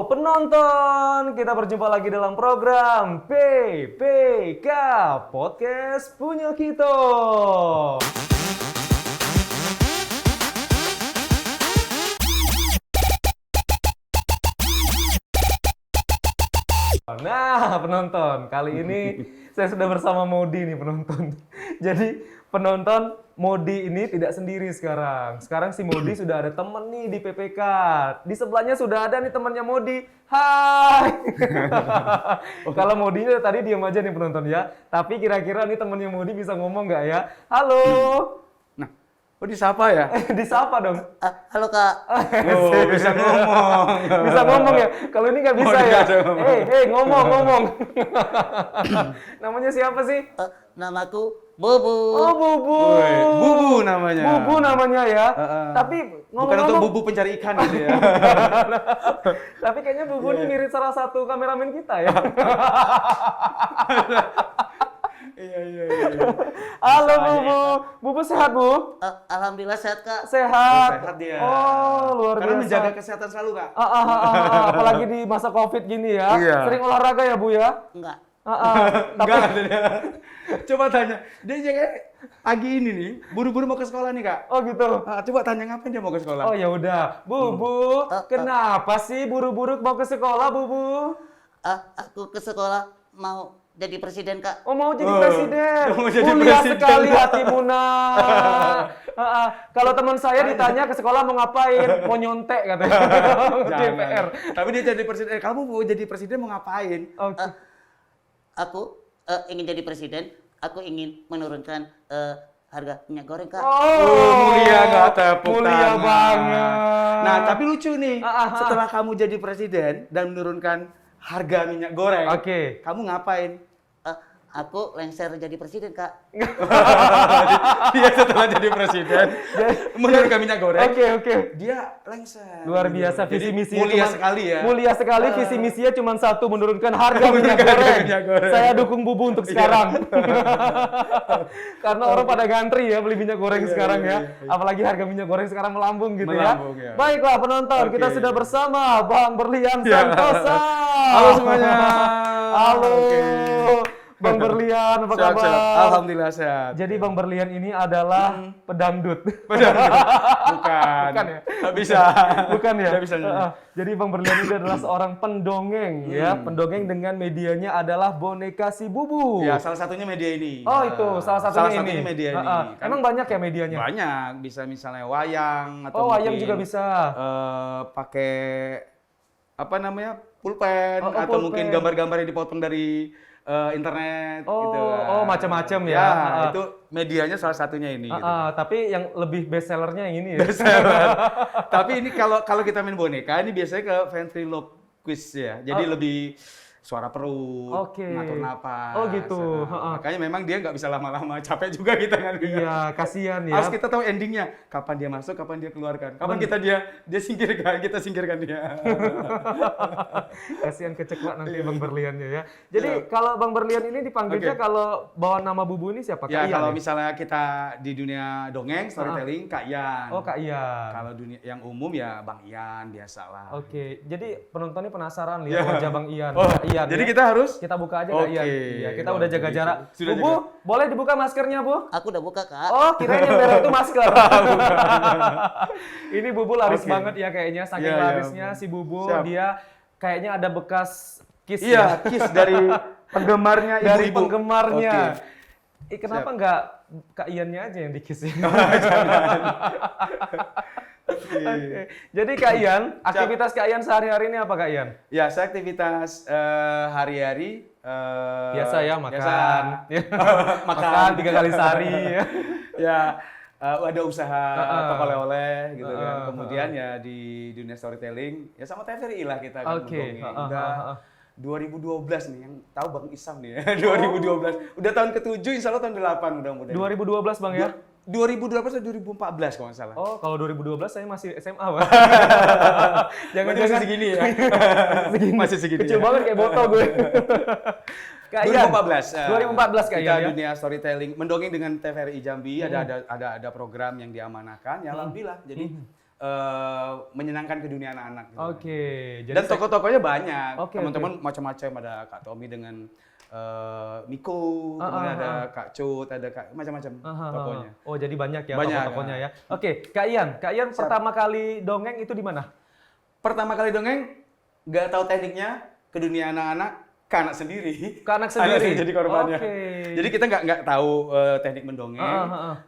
penonton, kita berjumpa lagi dalam program PPK Podcast Punya Kita. Nah, penonton, kali ini saya sudah bersama Modi nih penonton. Jadi penonton Modi ini tidak sendiri sekarang. Sekarang si Modi sudah ada temen nih di PPK. Di sebelahnya sudah ada nih temannya Modi. Hai. Kalau Modinya tadi diam aja nih penonton ya. Tapi kira-kira nih temannya Modi bisa ngomong nggak ya? Halo. Nah, disapa ya? Disapa dong. Halo Kak. Oh, bisa ngomong. Bisa ngomong ya? Kalau ini nggak bisa ya? Ngomong. Namanya siapa sih? Namaku Bubu. Oh, Bubu. Woi, Bubu namanya. Bubu namanya ya. Tapi Bukan ngomong-ngomong, untuk Bubu pencari ikan gitu ya. tapi kayaknya Bubu ini mirip salah satu kameramen kita ya. Iya. Halo Bubu. Bubu sehat, Bu? Alhamdulillah sehat Kak. Sehat. Sehat dia. Oh, luar Karena biasa. menjaga kesehatan selalu, Kak. Apalagi di masa Covid gini ya. Iya. Sering olahraga ya, Bu ya? Enggak. Tapi Enggak ada dia. Coba tanya. Dia kayak pagi ini nih, buru-buru mau ke sekolah nih, Kak. oh gitu. Coba tanya ngapain dia mau ke sekolah. Oh ya udah, Bubu, kenapa sih buru-buru mau ke sekolah, Bubu? Aku ke sekolah mau jadi presiden Kak. Oh mau jadi presiden. mau jadi Mulia presiden. sekali hatimu nak. Kalau teman saya ditanya ke sekolah mau ngapain? Mau nyontek katanya. DPR. Tapi dia jadi presiden. Kamu mau jadi presiden mau ngapain? Oke. Aku ingin jadi presiden. Aku ingin menurunkan harga minyak goreng Kak. Mulia nggak tepuk Mulia tangan. banget. Nah, tapi lucu nih. Setelah kamu jadi presiden dan menurunkan harga minyak goreng, Oke. kamu ngapain? Aku lengser jadi presiden Kak. Dia setelah jadi presiden menurunkan minyak goreng. Oke. Dia lengser. Luar biasa Jadi visi misinya mulia sekali ya. Mulia sekali visi misinya cuma satu, menurunkan harga minyak goreng. Saya dukung Bubu untuk sekarang. Karena orang pada gantri ya beli minyak goreng sekarang ya. Apalagi harga minyak goreng sekarang melambung gitu Melambung, ya. ya. Baiklah penonton, kita sudah bersama Bang Berlian Santosa. Halo semuanya. Halo. Oke. Bang Berlian, apa Sehat, kabar? sehat. Alhamdulillah sehat. Jadi Bang Berlian ini adalah pedangdut. Bukan. Bukan ya? Nggak bisa. Bukan ya? Nggak bisa. Jadi Bang Berlian ini adalah seorang pendongeng ya. Pendongeng dengan medianya adalah boneka si Bubu. Ya, salah satunya media ini. Oh itu, salah satunya ini. media ini. Kan Emang banyak ya medianya? banyak, bisa misalnya wayang atau Oh wayang mungkin, juga bisa. pakai apa namanya? Pulpen atau pulpen. mungkin gambar-gambar yang dipotong dari internet Oh, gitu kan. oh, macam-macam ya. Ya, itu medianya salah satunya ini gitu. Tapi yang lebih best sellernya yang ini ya. Tapi ini kalau kita main boneka ini biasanya ke ventriloquist ya. Jadi lebih suara perut, ngatur napas. Oh gitu. Makanya memang dia nggak bisa lama-lama, capek juga kita kan. Iya, kasihan ya. Harus kita tahu endingnya, kapan dia masuk, kapan dia keluarkan, kapan dia singkirkan, kita singkirkan dia. Kasihan keceklek nanti Bang Berliannya ya. Jadi kalau Bang Berlian ini dipanggilnya kalau bawa nama Bubu ini siapa? Ya Kak Ian kalau ya? misalnya kita di dunia dongeng, storytelling, Kak Ian. Oh Kak Ian. Kalau dunia yang umum ya Bang Ian biasalah. Oke, jadi penonton ini penasaran lihat wajah Bang Ian. Oh, Kak Ian jadi ya. kita harus Kita buka aja Kak Ian. Iya, kita udah jaga begitu. jarak. Sudah Bu, boleh dibuka maskernya, Bu? Aku udah buka Kak. Oh, kirain yang merah itu masker. Ini Bubu laris banget ya kayaknya, saking Iya, larisnya si Bubu. Siap. Dia kayaknya ada bekas kiss Iya, ya. kiss dari penggemarnya Dari ibu-ibu. penggemarnya. Kenapa Siap. nggak Kak Iannya aja yang dikiss ya? Oke. Jadi Kak Ian, aktivitas Kak Ian sehari-hari ini apa Kak Ian? Ya, saya aktivitas hari-hari Biasa ya, makan. Makan 3 kali sehari. Ya, ada usaha toko oleh-oleh gitu kan. Kemudian ya di dunia storytelling ya sama TVRI lah kita kan Oke. ngomongin. Udah 2012 nih yang tahu Bang Isam nih ya. 2012. Udah tahun ke-7 insya Allah tahun 8 mudah-mudahan. 2012 Bang ya? 2012 atau 2014 kalau nggak salah. Oh, kalau 2012 saya masih SMA, Bang. Jangan-jangan masih segini ya. Masih segini. Kecil banget kayak botol gue. Kak Ian, 2014 Kak kita Ian ya. dunia storytelling mendongeng dengan TVRI Jambi ada program yang diamanahkan ya alhamdulillah. Jadi menyenangkan ke dunia anak-anak. Gitu. Oke. Jadi Dan tokoh-tokohnya banyak. Oke, Teman-teman macam-macam, ada Kak Tommy dengan Miko, kemudian ada Kak Cut, ada macam-macam tokohnya. Oh, jadi banyak ya Banyak, tokoh-tokohnya ya. Oke, Kak Ian pertama kali dongeng itu di mana? Pertama kali dongeng, nggak tahu tekniknya, ke dunia anak-anak, ke anak sendiri. Ke anak sendiri? Jadi korbannya. Oke. Jadi kita nggak tahu teknik mendongeng,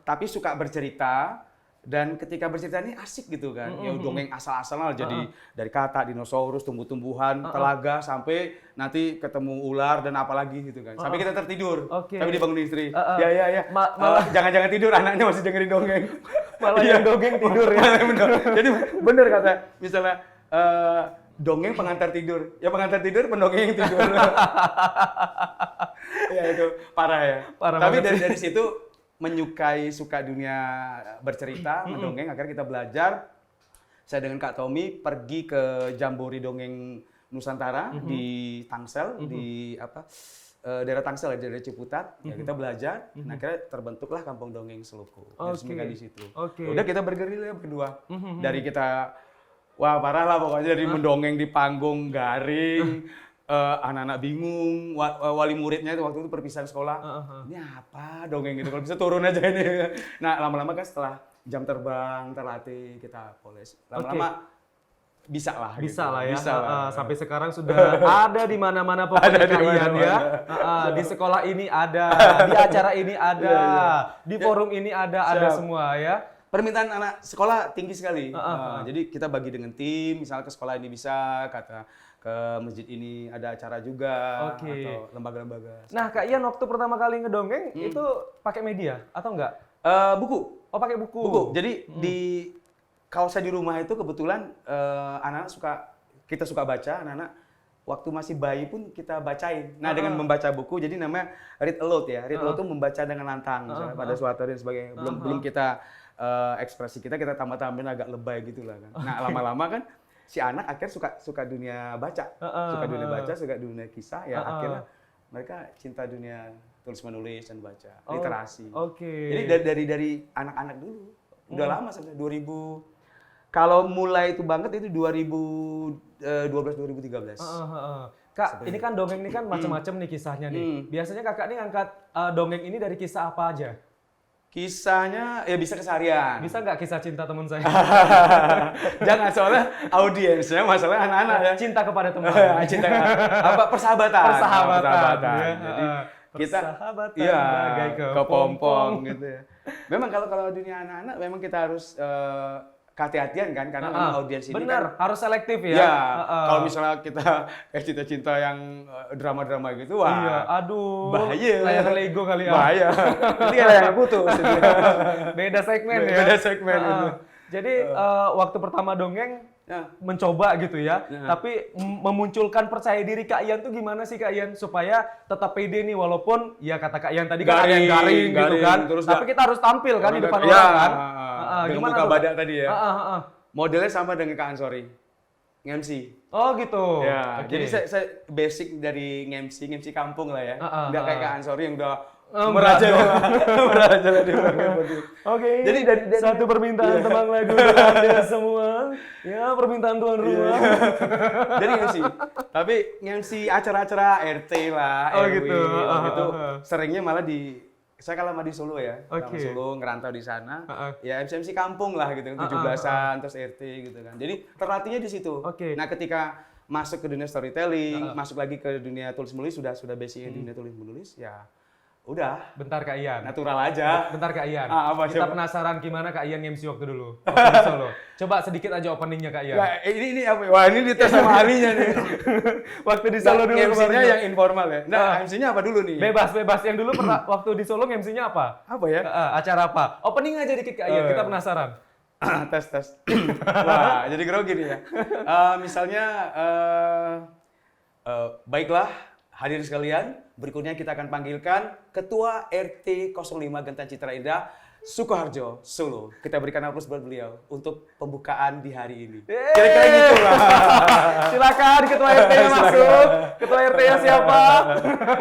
tapi suka bercerita. Dan ketika bercerita ini asik gitu kan, ya dongeng asal-asalan, jadi dari kata dinosaurus, tumbuh-tumbuhan, telaga, sampai nanti ketemu ular dan apalagi gitu kan. Sampai kita tertidur, tapi dibangun istri. Ya. Jangan-jangan tidur, anaknya masih dengerin dongeng. Malah yang dongeng tidur ya. Jadi bener kata, misalnya dongeng pengantar tidur, ya pengantar tidur, pendongeng yang tidur. Ya itu parah ya. Tapi dari situ suka dunia bercerita, mendongeng, akhirnya kita belajar. Saya dengan Kak Tommy pergi ke Jambore Dongeng Nusantara di Tangsel, di daerah Tangsel, ya, daerah Ciputat. Ya, kita belajar, nah akhirnya terbentuklah Kampung Dongeng Seluku. Semoga di situ. Udah kita bergerilya berdua. Dari kita, wah parah lah pokoknya, dari mendongeng di panggung garing. Anak-anak bingung, wali muridnya itu waktu itu perpisahan sekolah, ini apa dongeng gitu, kalau bisa turun aja ini. Nah lama-lama kan setelah jam terbang terlatih, kita poles, lama-lama bisa lah ya. Bisa lah. Sampai sekarang sudah ada di mana-mana pokoknya Kak Ian ya. Di sekolah ini ada, di acara ini ada, di forum ini ada semua ya. Permintaan anak sekolah tinggi sekali. Jadi kita bagi dengan tim, misalnya ke sekolah ini bisa, ke masjid ini ada acara juga, atau lembaga-lembaga. Nah, Kak Ian waktu pertama kali ngedongeng itu pakai media atau enggak? Buku. Oh, pakai buku. Jadi kalau saya di rumah itu kebetulan anak-anak kita suka baca, anak-anak waktu masih bayi pun kita bacain. Nah, dengan membaca buku, jadi namanya read aloud ya. Read aloud itu membaca dengan lantang, misalnya pada suatu hari dan sebagainya. Belum kita ekspresi kita tambah-tambahin agak lebay gitu lah kan. Nah, lama-lama kan si anak akhirnya suka dunia baca, suka dunia kisah, ya akhirnya mereka cinta dunia tulis menulis dan baca, literasi. Jadi dari anak-anak dulu, udah lama sampai 2000. Kalau mulai itu banget itu 2012-2013. Kak, ini kan dongeng ini kan macam-macam nih kisahnya nih. Biasanya kakak nih ngangkat dongeng ini dari kisah apa aja? Kisahnya ya bisa keseharian. Bisa nggak kisah cinta teman saya? Jangan, soalnya audiensnya masalah anak-anak ya. Cinta kepada teman. Cinta persahabatan. Persahabatan. Ya. Jadi kita persahabatan bagai kepompong gitu ya. Memang kalau dunia anak-anak memang kita harus kehati-hatian kan, karena memang audiens ini benar, harus selektif ya. Ya, kalau misalnya kita cinta-cinta yang drama-drama gitu, wah, iya, aduh, bahaya. Layar Lego kali ya. Bahaya. Nanti kayak yang putus. Beda segmen ya. Beda segmen itu. Jadi waktu pertama dongeng mencoba gitu ya, tapi memunculkan percaya diri Kak Ian tuh gimana sih Kak Ian supaya tetap pede nih, walaupun ya kata Kak Ian tadi kan ada yang garing gitu kan, tapi kita harus tampil kan di depan orang kan. Gimana buka badak tadi ya? Modelnya sama dengan Kak Ansori, nge-MC. Oh gitu. Ya, jadi saya basic dari nge-MC kampung lah ya. Nggak kayak Kak Ansori yang udah merajalela di belakang. Oke. Jadi dari satu permintaan tembang lagu untuk Anda semua. Ya, permintaan tuan rumah. Jadi nge-MC. Tapi nge-MC acara-acara RT lah, oh RW, gitu. Gitu. Seringnya malah saya kalau di Solo ya, Oke. Solo ngerantau di sana, ya MC kampung lah gitu, 17-an, terus RT gitu kan. Jadi terlatihnya di situ. Nah ketika masuk ke dunia storytelling, masuk lagi ke dunia tulis menulis, sudah basicnya dunia tulis menulis, ya udah. Bentar Kak Ian. Natural aja. Bentar Kak Ian. Kita penasaran gimana Kak Ian MC waktu dulu di Solo. Coba sedikit aja openingnya Kak Ian. Nah, ini apa? Wah ini dites sama ahlinya nih. Waktu di Solo dulu. MC-nya yang informal ya. Nah, MC-nya apa dulu nih? Bebas. Yang dulu pernah waktu di Solo MC-nya apa? Apa ya? Acara apa? Opening aja dikit Kak Ian. Kita penasaran. Tes. Wah, jadi grogi nih ya. Misalnya, baiklah hadirin sekalian, berikutnya kita akan panggilkan Ketua RT 05 Gentan Citra Indah, Sukoharjo, Solo. Kita berikan aplaus buat beliau untuk pembukaan di hari ini. Kira-kira gitu lah. Silakan Ketua RT-nya masuk. Ketua RT-nya siapa?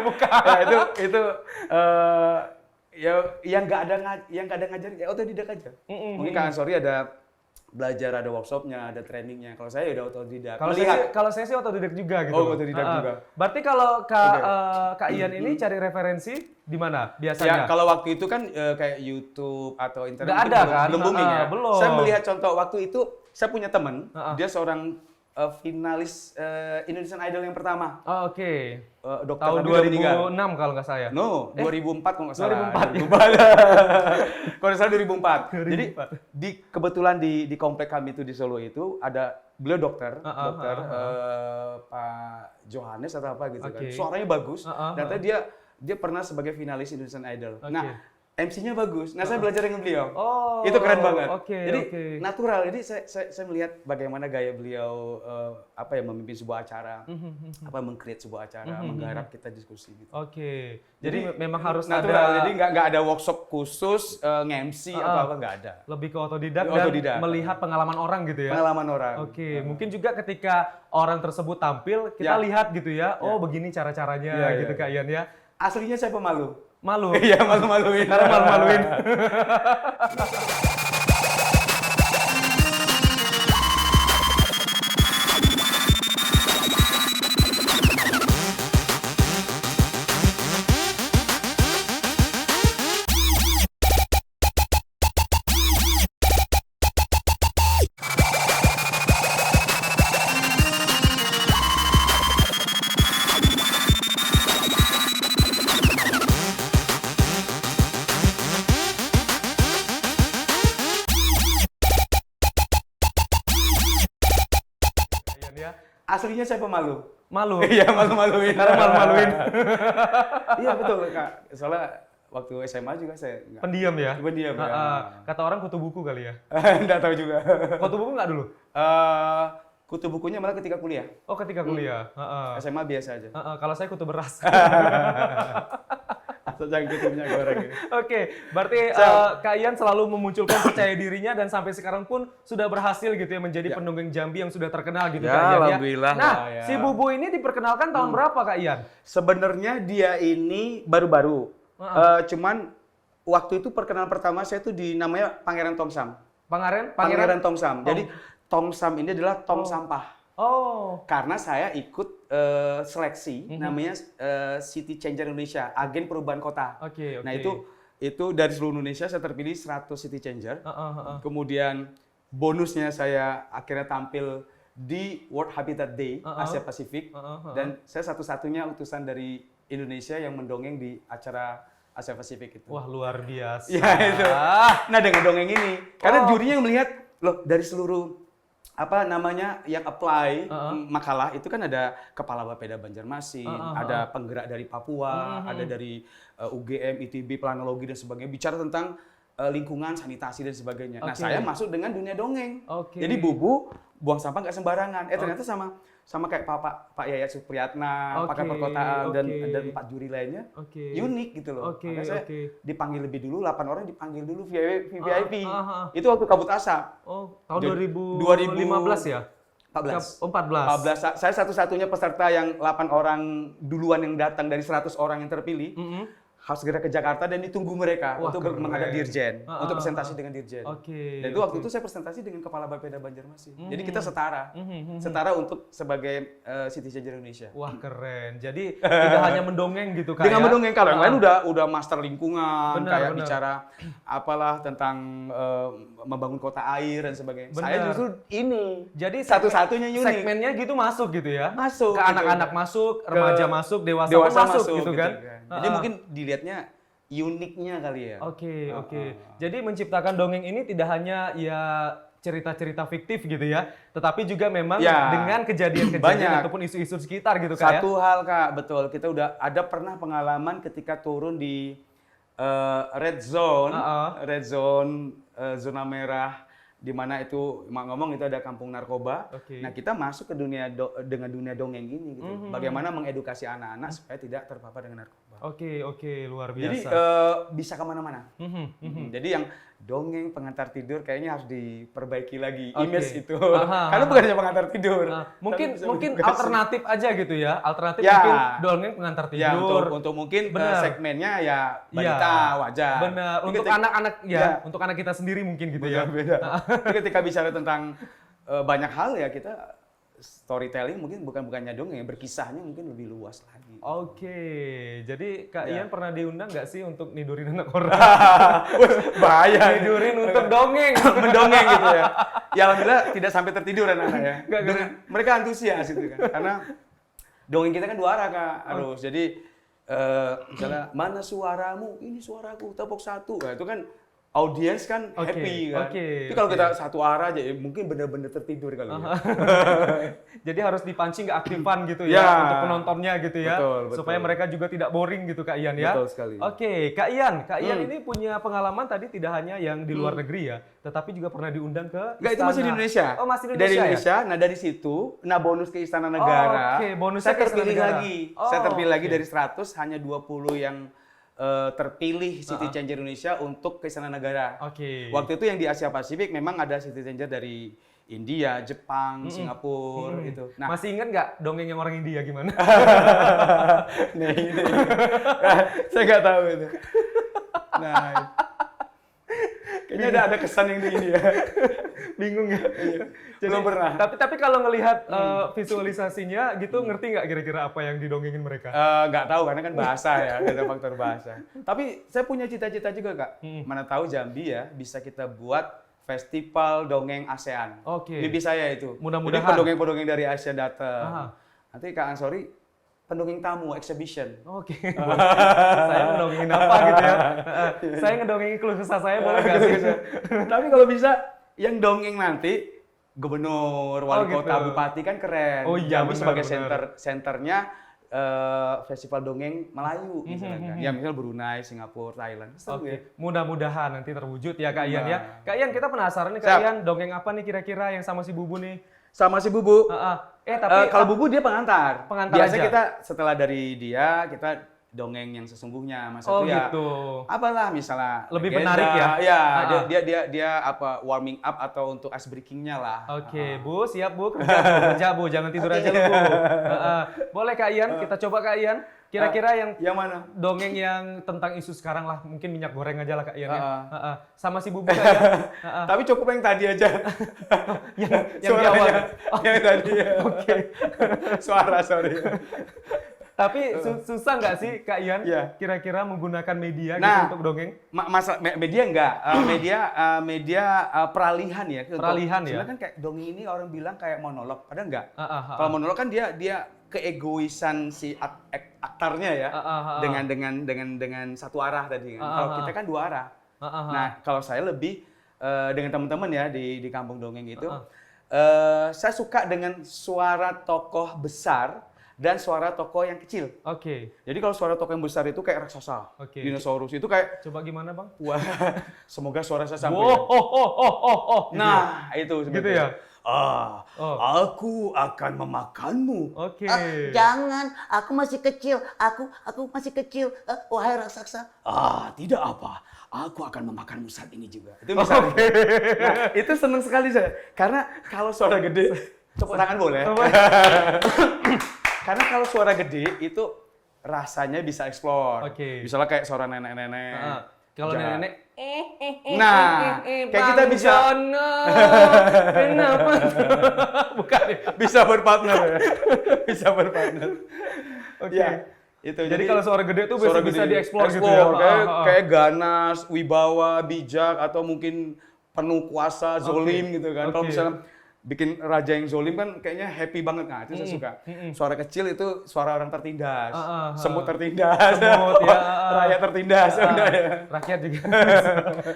Bukan. Ya, itu yang nggak ada ngajarin, ya otodidak aja. Mungkin Kak Ansori ada belajar, ada workshopnya, ada trainingnya. Kalau saya udah otodidak. Kalau saya sih otodidak juga gitu. Oh, otodidak juga. Berarti kalau Kak Ian ini cari referensi di mana Ya, biasanya? kalau waktu itu kan kayak YouTube atau internet Nggak mungkin ada kan? belum booming ya. Belum. Saya melihat contoh waktu itu, saya punya teman, dia seorang finalis Indonesian Idol yang pertama. Oh, oke. Dokter Tahun tapi udah meninggal. 2006 kalau nggak saya. No, 2004 kalau nggak salah. 2004. 2004. Kalau nggak salah 2004. Jadi kebetulan di komplek kami itu di Solo itu ada beliau dokter, Pak Johannes atau apa gitu kan. Suaranya bagus. Dan ternyata dia pernah sebagai finalis Indonesian Idol. Nah, MC-nya bagus. Nah, saya belajar dengan beliau. Oh, itu keren banget. Jadi natural. Jadi saya melihat bagaimana gaya beliau memimpin sebuah acara, meng-create sebuah acara, menggarap kita diskusi gitu. Oke. Jadi memang harus natural. ada. Jadi nggak ada workshop khusus nge-MC atau apa, nggak ada. Lebih ke otodidak dan melihat pengalaman orang gitu ya. Pengalaman orang. Oke, mungkin juga ketika orang tersebut tampil, kita lihat gitu ya. Oh, begini cara-caranya gitu Kak Ian ya. Aslinya saya pemalu. Malu. Iya, malu-maluin. Karena malu-maluin. Aslinya saya pemalu. Malu. Iya, malu-maluin. Karena malu-maluin. Iya, betul, Kak. Soalnya waktu SMA juga saya Pendiam ya? Pendiam ya. Kata orang kutu buku kali ya? Nggak tahu juga. Kutu buku nggak dulu? Kutu bukunya malah ketika kuliah. Oh, ketika kuliah. SMA biasa aja. Kalau saya kutu beras. Jangan gitu minyak goreng. Oke, berarti Kak Ian selalu memunculkan percaya dirinya dan sampai sekarang pun sudah berhasil gitu ya menjadi pendongeng Jambi yang sudah terkenal gitu Kak Ian ya. Alhamdulillah. Nah, si Bubu ini diperkenalkan tahun berapa Kak Ian? Sebenarnya dia ini baru-baru. Cuman waktu itu perkenalan pertama saya tuh namanya Pangeran Tongsam. Pangeran Tongsam. Jadi Tongsam ini adalah tong sampah. Oh. Karena saya ikut seleksi namanya City Changer Indonesia, agen perubahan kota. Oke. Nah, itu dari seluruh Indonesia saya terpilih 100 City Changer. Kemudian bonusnya saya akhirnya tampil di World Habitat Day Asia Pasifik dan saya satu-satunya utusan dari Indonesia yang mendongeng di acara Asia Pasifik itu. Wah, luar biasa. Ya itu. Nah, dengan dongeng ini, karena jurinya yang melihat loh dari seluruh yang apply makalah itu kan ada Kepala Bapeda Banjarmasin, ada penggerak dari Papua, ada dari UGM, ITB, Planologi dan sebagainya bicara tentang lingkungan, sanitasi dan sebagainya. Nah, saya masuk dengan dunia dongeng. Jadi Bubu buang sampah nggak sembarangan. Ternyata sama kayak Pak Yayat Supriyatna, pakar perkotaan dan 4 juri lainnya. Unik gitu loh. Makanya saya dipanggil lebih dulu, 8 orang dipanggil dulu VIP. Itu waktu kabut asap. Oh, tahun 2015 ya? 14. Oh, 14. Saya satu-satunya peserta yang 8 orang duluan yang datang dari 100 orang yang terpilih. Harus segera ke Jakarta dan ditunggu mereka untuk menghadap Dirjen, untuk presentasi dengan Dirjen. Dan itu waktu itu saya presentasi dengan Kepala Bapeda Banjarmasin. Jadi kita setara untuk sebagai City Changer Indonesia. Wah, keren. Jadi tidak hanya mendongeng gitu kan? Dengan mendongeng, kalau yang lain udah master lingkungan, bicara apalah tentang membangun kota air dan sebagainya. Saya justru ini. Jadi satu-satunya unik. Segmennya gitu masuk gitu ya? Masuk. Ke anak-anak masuk, remaja masuk, dewasa masuk gitu kan? Jadi mungkin dilihatnya uniknya kali ya. Oke. Jadi menciptakan dongeng ini tidak hanya ya cerita-cerita fiktif gitu ya, tetapi juga memang dengan kejadian-kejadian ataupun isu-isu sekitar gitu Kak. Satu hal Kak, betul. Kita udah ada pernah pengalaman ketika turun di red zone, zona merah, di mana itu ngomong itu ada kampung narkoba. Nah, kita masuk ke dengan dunia dongeng ini gitu. Bagaimana mengedukasi anak-anak supaya tidak terpapar dengan narkoba. apa. Oke, luar Jadi biasa. bisa kemana-mana. Jadi yang dongeng pengantar tidur kayaknya harus diperbaiki lagi image itu. Karena bukan hanya pengantar tidur. Mungkin tapi bisa mungkin mengedukasi. alternatif aja gitu ya. Alternatif Ya. mungkin dongeng pengantar Ya, tidur. untuk mungkin Benar. segmennya ya balita Iya, wajar. Benar. Tapi Untuk ketika- anak-anak ya, Ya. untuk anak kita sendiri mungkin gitu ya. beda. Tapi ketika bicara tentang banyak hal ya kita storytelling mungkin bukannya dongeng, berkisahnya mungkin lebih luas lagi. Oke, jadi Kak Ya. Ian pernah diundang nggak sih untuk nidurin anak orang? Bahaya. Nidurin untuk dongeng. Mendongeng gitu ya. Ya alhamdulillah tidak sampai tertidur anak-anak ya. Nggak. Mereka antusias itu kan. Karena dongeng kita kan dua arah Kak Arus. Jadi misalnya mana suaramu? Ini suaraku, tepuk satu. Nah, itu kan audiens kan Oke, happy kan. oke, Tapi kalau oke. kita satu arah aja ya mungkin benar-benar tertidur kali ya. Jadi harus dipancing keaktifan gitu ya, Ya. untuk penontonnya gitu ya, Betul. supaya mereka juga tidak boring gitu Kak Ian ya. Betul sekali. Oke, Kak Ian ini punya pengalaman tadi tidak hanya yang di luar negeri ya, tetapi juga pernah diundang ke Enggak, itu masih di istana. Indonesia. Oh, masih di Indonesia. Dari ya? Indonesia. Nah, dari situ, bonus ke Istana Negara. Oke, bonusnya saya ke Istana terpilih Negara. lagi. Oh, Saya terpilih lagi oke. dari 100 hanya 20 yang terpilih City Changer Indonesia untuk ke Istana Negara. Oke. Waktu itu yang di Asia Pasifik memang ada City Changer dari India, Jepang, Singapura itu. Nah, Masih ingat nggak dongeng yang orang India gimana? nah ini. Saya nggak tahu itu. Nah, kayaknya ada kesan yang di India. Bingung ya. Belum pernah. Tapi kalau ngelihat visualisasinya gitu, ngerti nggak kira-kira apa yang didongengin mereka? Nggak tahu karena kan bahasa ya, ada faktor bahasa. Tapi saya punya cita-cita juga Kak. Mana tahu Jambi ya bisa kita buat festival dongeng ASEAN. Oke. Mimpi saya itu. Mudah-mudahan. Jadi pendongeng-pendongeng dari Asia Aha. datang. Nanti Kak Ansori pendongeng tamu exhibition. Oke. Saya ngedongengin apa gitu ya? Saya ngedongengin keluh kesah saya boleh nggak sih? Tapi kalau bisa yang dongeng nanti gubernur, wali Oh, kota, gitu. bupati kan keren. Oh iya, Jambi benar, sebagai benar. senternya festival dongeng Melayu misalnya. Ya misal Brunei, Singapura, Thailand. Seru ya. Oke, mudah-mudahan nanti terwujud ya Kak Ian ya. Nah. Kak Ian kita penasaran nih Kak Siap. Ian, dongeng apa nih kira-kira yang sama si Bubu nih? Sama si Bubu. Tapi Kalau Bubu dia pengantar. Pengantar Biasanya aja. kita setelah dari dia kita dongeng yang sesungguhnya. Oh Maksudnya gitu. apalah misalnya Lebih legenda. menarik ya? Ya, Ah. dia apa warming up atau untuk ice breaking-nya lah. Oke, Bu, siap Bu, kerja Bu, jangan tidur aja lu Bu. Boleh Kak Ian, kita coba Kak Ian. Kira-kira Yang mana? dongeng yang tentang isu sekarang lah, mungkin minyak goreng aja lah Kak Ian ya. Ah. Sama si Bubu Kak Ian. Tapi cukup yang tadi aja. yang di Suaranya. awal. Yang tadi ya. Oke. Suara, sorry. Tapi susah nggak sih Kak Ian Iya. kira-kira menggunakan media gitu Nah. untuk dongeng? Media enggak, media peralihan ya. Peralihan ya? Sebenarnya kan kayak dongeng ini orang bilang kayak monolog, padahal enggak. Ah. Kalau monolog kan dia keegoisan si aktornya ya, dengan satu arah tadi. Kan. Kalau kita kan dua arah. Nah, kalau saya lebih dengan teman-teman ya di kampung dongeng itu, saya suka dengan suara tokoh besar dan suara tokoh yang kecil. Oke. Jadi kalau suara tokoh yang besar itu kayak raksasa, Oke. dinosaurus itu kayak Coba gimana Bang? wah, semoga suara saya sampai. Oh. Nah, itu Gitu sebetulnya. ya? Oh. Aku akan memakanmu. Oke. Jangan, aku masih kecil. Aku masih kecil. Wahai raksasa. Tidak apa. Aku akan memakanmu saat ini juga. Itu misalnya. Nah, itu seneng sekali saya. Karena kalau suara gede, tepuk tangan boleh. Karena kalau suara gede itu rasanya bisa eksplor. Oke. Misalnya kayak suara nenek-nenek. Kalau Ja- nenek-nenek Nah, kayak kita bisa Jono, kenapa? Bukan ya? bisa berpartner ya. Bisa berpartner. Oke. Ya, itu. Jadi kalau suara gede tuh suara bisa gede. dieksplor gitu Explore, ya. kayak ganas, wibawa, bijak atau mungkin penuh kuasa, zolim gitu kan. Kalau Oke. misalnya bikin raja yang zolim kan kayaknya happy banget. Nah, itu saya suka. Suara kecil itu suara orang tertindas. Semut tertindas. Semut, ya. Rakyat tertindas. Udah ya. Rakyat juga.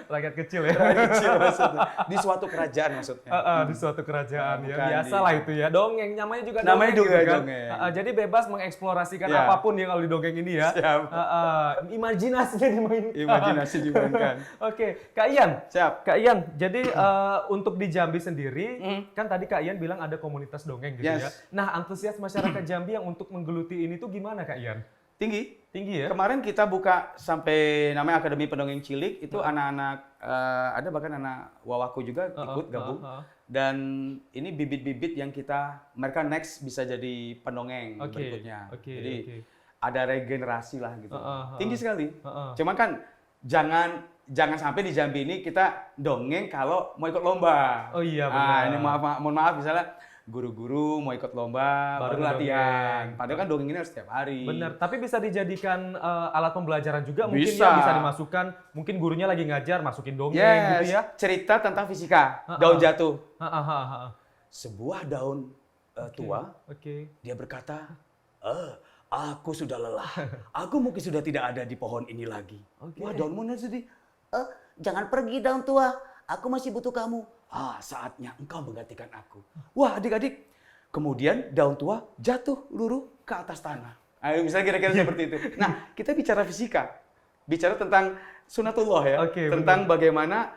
Rakyat kecil ya. Rakyat kecil maksudnya. Di suatu kerajaan maksudnya. Di suatu kerajaan ya. Bukan Biasa di- lah itu ya. Dongeng namanya juga Namanya dongeng juga gitu kan. dongeng. Jadi bebas mengeksplorasikan Ya. apapun ya kalau di dongeng ini ya. Siap. Imajinasinya dimainkan. Imajinasi dimainkan. Oke, Kak Ian. Siap. Kak Ian, jadi untuk di Jambi sendiri, kan tadi Kak Ian bilang ada komunitas dongeng gitu Yes. ya. Nah, antusias masyarakat Jambi yang untuk menggeluti ini tuh gimana Kak Ian? Tinggi. Tinggi ya? Kemarin kita buka sampai namanya Akademi Pendongeng Cilik, itu anak-anak, ada bahkan anak wawaku juga ikut gabung. Dan ini bibit-bibit yang mereka next bisa jadi pendongeng berikutnya. Jadi ada regenerasi lah gitu. Tinggi sekali. Cuman kan jangan sampai di Jambi ini kita dongeng kalau mau ikut lomba. Oh iya benar. benar. Ini mohon maaf misalnya guru-guru mau ikut lomba baru latihan. Padahal kan dongeng ini harus setiap hari. Benar, tapi bisa dijadikan alat pembelajaran juga mungkin Bisa. ya, bisa dimasukkan. Mungkin gurunya lagi ngajar, masukin dongeng gitu ya. Cerita tentang fisika, daun jatuh. Sebuah daun tua, dia berkata, aku sudah lelah. Aku mungkin sudah tidak ada di pohon ini lagi. Wah, daun mana sedih? Jangan pergi daun tua, aku masih butuh kamu. Saatnya engkau menggantikan aku. Wah, adik-adik. Kemudian daun tua jatuh luruh ke atas tanah. Misalnya kira-kira seperti itu. Nah, kita bicara fisika. Bicara tentang sunatullah ya. Tentang bagaimana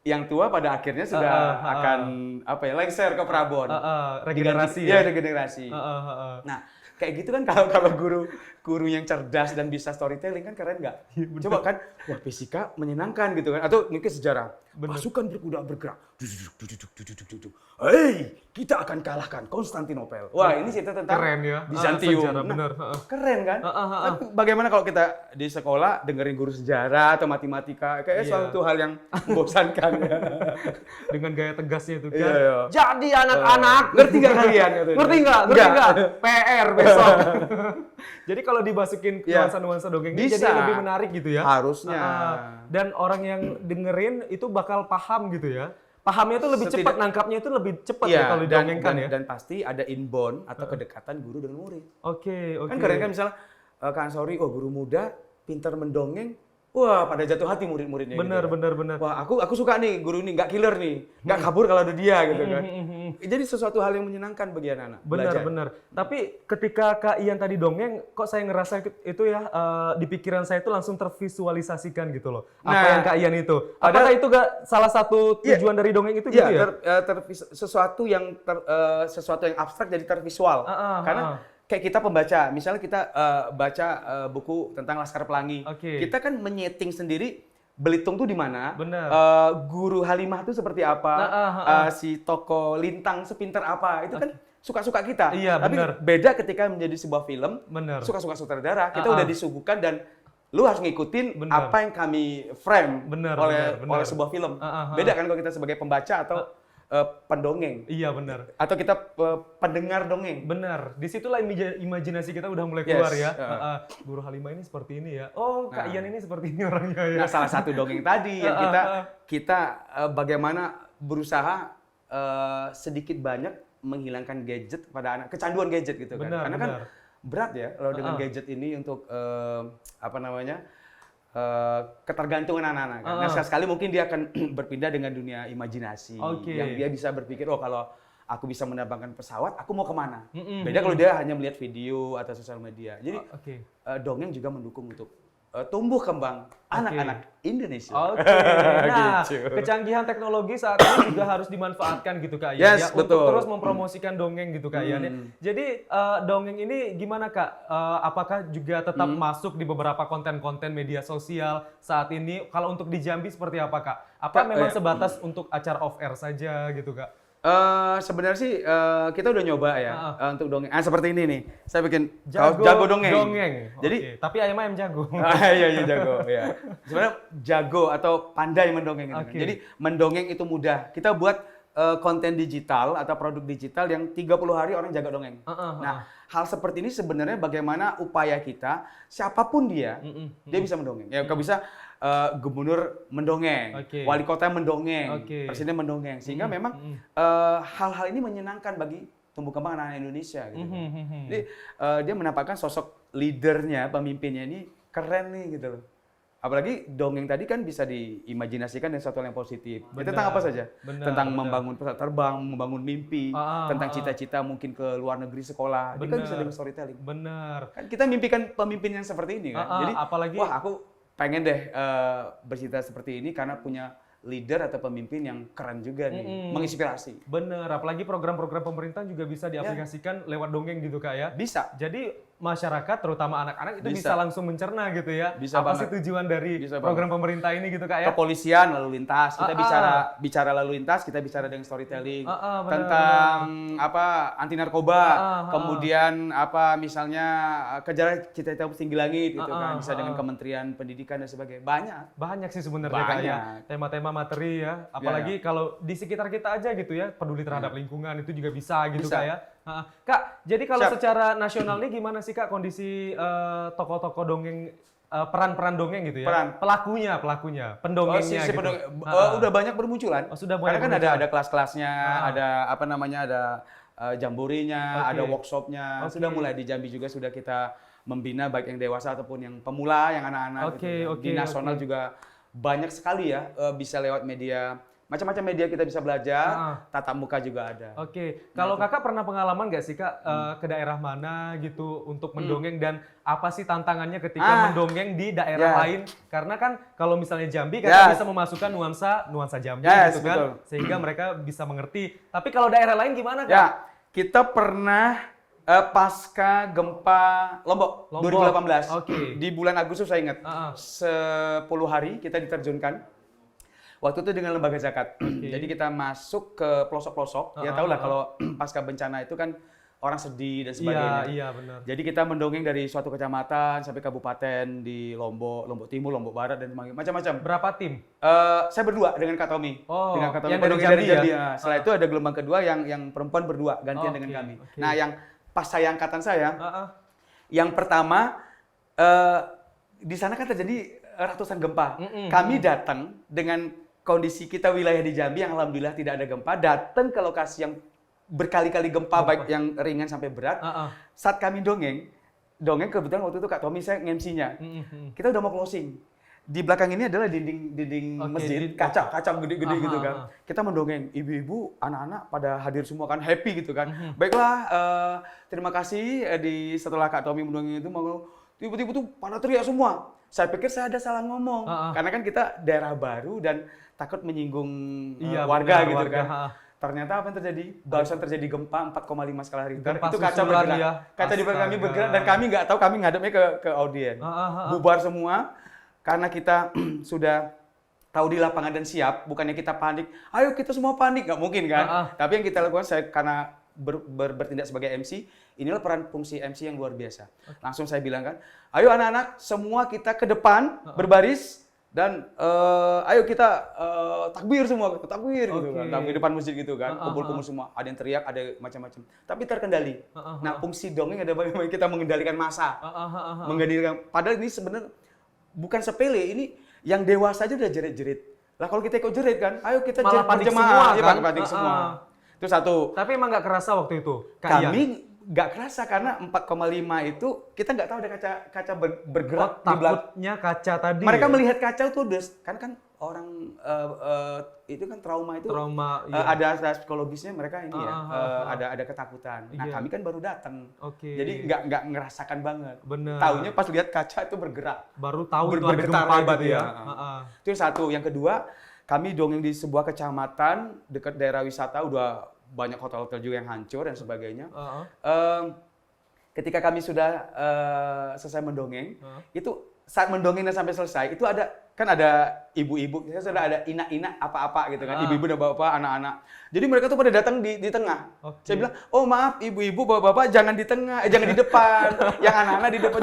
yang tua pada akhirnya sudah akan lengser ke Prabon. Regenerasi ya. Regenerasi. Nah, kayak gitu kan kalau guru yang cerdas dan bisa storytelling kan keren nggak? Coba kan, wah fisika menyenangkan gitu kan, atau mungkin sejarah. Pasukan berkuda bergerak. Hei, kita akan kalahkan Konstantinopel. Wah, ini cerita tentang keren ya. Bizantium. Sejarah, bener. Keren kan? Tapi bagaimana kalau kita di sekolah dengerin guru sejarah atau matematika, kayaknya suatu hal yang membosankan. Dengan gaya tegasnya itu kan. Iya. Jadi anak-anak, ngerti nggak kalian? Ngerti nggak? PR besok. Jadi kalau dimasukin nuansa-nuansa dongeng ini jadi lebih menarik gitu ya. Harusnya. Dan orang yang dengerin itu bakal paham gitu ya. Pahamnya itu lebih cepat, nangkapnya itu lebih cepat ya kalau didongengkan ya. Dan pasti ada inbound atau kedekatan guru dengan murid. Oke. Kan keren kan misalnya Kak Ansori, guru muda, pintar mendongeng, wah pada jatuh hati murid-muridnya. Benar. Wah aku suka nih guru ini, nggak killer nih, nggak kabur kalau ada dia gitu kan. Jadi sesuatu hal yang menyenangkan bagi anak-anak. Benar. Tapi ketika Kak Ian tadi dongeng, kok saya ngerasa itu ya di pikiran saya itu langsung tervisualisasikan gitu loh. Apa yang Kak Ian itu? Apakah itu gak salah satu tujuan dari dongeng itu gitu ya? Sesuatu yang abstrak jadi tervisual. Karena kayak kita pembaca, misalnya kita baca buku tentang Laskar Pelangi, kita kan menyeting sendiri Belitung tuh di mana, guru Halimah tuh seperti apa, si tokoh Lintang sepinter apa, itu kan suka-suka kita. Iya, tapi beda ketika menjadi sebuah film, suka-suka sutradara, kita udah disuguhkan dan lu harus ngikutin apa yang kami frame oleh sebuah film. Beda kan kalau kita sebagai pembaca atau pendongeng. Iya benar. Atau kita pendengar dongeng. Benar. Disitulah imajinasi kita udah mulai keluar ya. Guru Halimah ini seperti ini ya. Oh, Kak Ian ini seperti ini orangnya ya. Nah, salah satu dongeng tadi yang kita bagaimana berusaha sedikit banyak menghilangkan gadget pada anak, kecanduan gadget gitu kan. Karena kan berat ya kalau dengan gadget ini untuk ketergantungan anak-anak kan. Nah, sekali mungkin dia akan berpindah dengan dunia imajinasi yang dia bisa berpikir, oh kalau aku bisa menerbangkan pesawat, aku mau kemana? Beda kalau dia hanya melihat video atau sosial media. Jadi dongeng juga mendukung untuk tumbuh kembang anak-anak Indonesia. Nah, kecanggihan teknologi saat ini juga harus dimanfaatkan gitu Kak Ian ya, untuk terus mempromosikan dongeng gitu Kak Ian ya. Jadi dongeng ini gimana Kak? Apakah juga tetap masuk di beberapa konten-konten media sosial saat ini? Kalau untuk di Jambi seperti apa Kak? Apa memang sebatas untuk acara off air saja gitu Kak? Sebenarnya sih kita udah nyoba ya untuk dongeng. Seperti ini nih, saya bikin jago dongeng. Jadi tapi ayam jago. Iya jago. Ya. Sebenarnya jago atau pandai mendongeng. Jadi mendongeng itu mudah. Kita buat konten digital atau produk digital yang 30 hari orang jaga dongeng. Nah, hal seperti ini sebenarnya bagaimana upaya kita, siapapun dia bisa mendongeng. Ya, kalau bisa gubernur mendongeng, wali kota mendongeng, presiden mendongeng, sehingga memang hal-hal ini menyenangkan bagi tumbuh kembang anak-anak Indonesia. Gitu. Jadi dia menampakkan sosok leadernya, pemimpinnya ini keren nih gitu loh. Apalagi dongeng tadi kan bisa diimajinasikan dengan sesuatu yang positif. Tentang apa saja? Tentang membangun pesawat terbang, membangun mimpi, tentang cita-cita mungkin ke luar negeri sekolah. Dia kan bisa dengan storytelling. Benar. Kan kita mimpikan pemimpin yang seperti ini kan. Jadi apalagi wah aku pengen deh bercita seperti ini karena punya leader atau pemimpin yang keren juga nih, menginspirasi. Bener, apalagi program-program pemerintah juga bisa diaplikasikan lewat dongeng gitu Kak ya. Bisa. Jadi masyarakat terutama anak-anak itu bisa Bisa. langsung mencerna gitu ya. Bisa Apa banget. sih tujuan dari Bisa program pemerintah ini gitu Kak ya? Kepolisian lalu lintas, kita bicara lalu lintas, kita bicara dengan storytelling tentang apa anti narkoba, kemudian apa misalnya kejar cita-cita tinggi langit gitu kan, bisa dengan Kementerian Pendidikan dan sebagainya. Banyak sih sebenarnya Kak ya. Banyak. Tema-tema materi ya. Apalagi kalau di sekitar kita aja gitu ya, peduli terhadap lingkungan itu juga bisa gitu Bisa. Kak ya. Kak, jadi kalau Siap. secara nasional nih gimana sih Kak kondisi tokoh-tokoh dongeng, peran-peran dongeng gitu ya? Peran. Pelakunya, pendongengnya gitu. Udah banyak bermunculan. Oh, sudah banyak Karena kan ada kelas-kelasnya, ada apa namanya, ada jamborinya, Oke. ada workshopnya. Oke. Sudah mulai di Jambi juga sudah kita membina baik yang dewasa ataupun yang pemula, yang anak-anak. Oke, gitu. oke, Di nasional oke. juga banyak sekali ya, bisa lewat media. Macam-macam media kita bisa belajar, tatap muka juga ada. Oke, kalau Kakak pernah pengalaman nggak sih Kak ke daerah mana gitu untuk mendongeng dan apa sih tantangannya ketika mendongeng di daerah lain? Karena kan kalau misalnya Jambi Kakak bisa memasukkan nuansa Jambi gitu kan, betul. sehingga mereka bisa mengerti. Tapi kalau daerah lain gimana Kak? Ya, kita pernah pasca gempa Lombok, 2018. Oke. Di bulan Agustus saya ingat. 10 hari kita diterjunkan. Waktu itu dengan lembaga zakat. Jadi kita masuk ke pelosok-pelosok. Ya tahu lah kalau pasca bencana itu kan orang sedih dan sebagainya. Iya, benar. Jadi kita mendongeng dari suatu kecamatan sampai kabupaten di Lombok, Lombok Timur, Lombok Barat dan macam-macam. Berapa tim? Saya berdua dengan Kak Tommy. Oh, dengan Kak Tommy yang dari pendongeng Jambi ya? Ya. Setelah itu ada gelombang kedua yang perempuan berdua gantian dengan Oke, kami. oke. Nah, yang pas saya angkatan saya, Heeh. yang pertama di sana kan terjadi ratusan gempa. Kami datang dengan kondisi kita wilayah di Jambi yang alhamdulillah tidak ada gempa, datang ke lokasi yang berkali-kali gempa baik yang ringan sampai berat. Saat kami dongeng kebetulan waktu itu Kak Tommy saya nge-MC-nya. Kita udah mau closing. Di belakang ini adalah dinding masjid, kaca gede-gede gitu kan. Kita mendongeng, ibu-ibu, anak-anak pada hadir semua kan, happy gitu kan. Baiklah, terima kasih setelah Kak Tommy mendongeng itu mau tiba-tiba tuh pada teriak semua. Saya pikir saya ada salah ngomong, karena kan kita daerah baru dan takut menyinggung warga gitu kan. Ternyata apa yang terjadi? Barusan terjadi gempa 4,5 skala Richter. Gempa Itu kaca susulan bergerak. ya. Kaca di belakang kami Astaga. bergerak dan kami nggak tahu, kami ngadepnya ke audien. Bubar semua karena kita sudah tahu di lapangan dan siap. Bukannya kita panik. Ayo kita semua panik, nggak mungkin kan? Tapi yang kita lakukan karena bertindak sebagai MC, inilah peran fungsi MC yang luar biasa. Langsung saya bilang kan, ayo anak-anak semua kita ke depan berbaris dan ayo kita takbir semua, takbir gitu kan, takbir depan masjid gitu kan, kumpul-kumpul semua, ada yang teriak, ada macam-macam, tapi terkendali. Nah, fungsi dongeng ada bagaimana kita mengendalikan massa, mengendalikan. Padahal ini sebenarnya bukan sepele, ini yang dewasa aja udah jerit-jerit. Lah kalau kita ikut jerit kan, ayo kita Malah panik berjemaah, semua ya, kan? panik semua. Itu satu. Tapi emang nggak kerasa waktu itu, Kak Ian? Kami nggak kerasa karena 4,5 itu kita nggak tahu ada kaca bergerak di belakang. Takutnya kaca tadi. Mereka ya? melihat kaca itu udah kan orang itu kan trauma itu ada psikologisnya mereka ini ya ada ketakutan. Nah kami kan baru datang, jadi nggak ngerasakan banget. Bener. Taunya pas lihat kaca itu bergerak. Baru tahu itu ada bergetar gempa hebat gitu ya. Itu yang satu. Yang kedua, kami dongeng di sebuah kecamatan dekat daerah wisata, udah banyak hotel-hotel juga yang hancur dan sebagainya. Ketika kami sudah selesai mendongeng, itu saat mendongeng dan sampai selesai, itu ada ibu-ibu, sudah ada ina-ina apa-apa gitu kan, ibu-ibu dan bapak, anak-anak. Jadi mereka tuh pada datang di tengah. Saya bilang, oh maaf ibu-ibu, bapak-bapak jangan di tengah, jangan di depan, yang anak-anak di depan.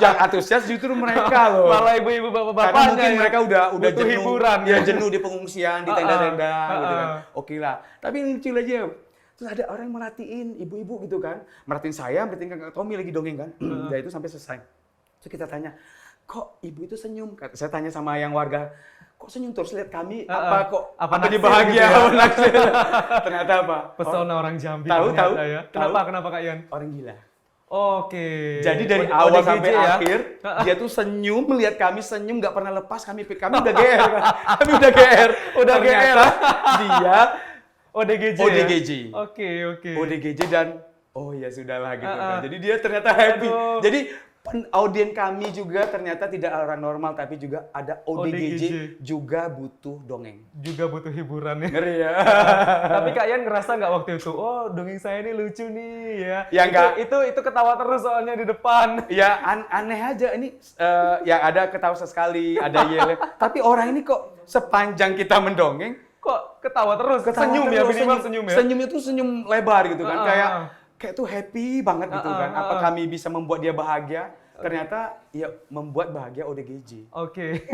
Jangan antusias justru mereka loh. Malah ibu-ibu, bapak-bapaknya. Karena mungkin mereka udah butuh jenuh, hiburan, jenuh di pengungsian, di tenda-tenda gitu kan. Oke lah, tapi ini lucu aja. Terus ada orang yang merhatiin ibu-ibu gitu kan, merhatiin saya, merhatiin Kak Tommy lagi dongeng kan. Udah itu sampai selesai. Terus kita tanya, kok ibu itu senyum? Saya tanya sama yang warga, kok senyum terus lihat kami apa dia bahagia? Gitu ya? Ternyata apa? Pesona orang Jambi. Tahu. Ya. Kenapa Kak Ian? Orang gila. Oke. Jadi dari awal sampai akhir dia tuh senyum melihat kami senyum, nggak pernah lepas, kami udah GR kan. Kami udah GR. GR. Dia ODGJ. ODGJ. Ya? Oke. ODGJ dan oh ya sudahlah gitu kan. Jadi dia ternyata happy. Jadi Audien kami juga ternyata tidak orang normal, tapi juga ada ODGJ, ODGJ. juga butuh dongeng. Juga butuh hiburan ya. Ngeri ya. Tapi Kak Ian ngerasa nggak waktu itu, oh dongeng saya ini lucu nih ya. Ya, nggak. Itu ketawa terus soalnya di depan. Ya aneh aja ini, ya ada ketawa sesekali, ada yel. Tapi orang ini kok sepanjang kita mendongeng, Kok ketawa terus? ketawa Senyum ya, terus, minimal senyum ya. Senyumnya tuh senyum lebar gitu kan, kayak tuh happy banget gitu kan. Apa kami bisa membuat dia bahagia? Ternyata ya membuat bahagia ODGJ. Oke.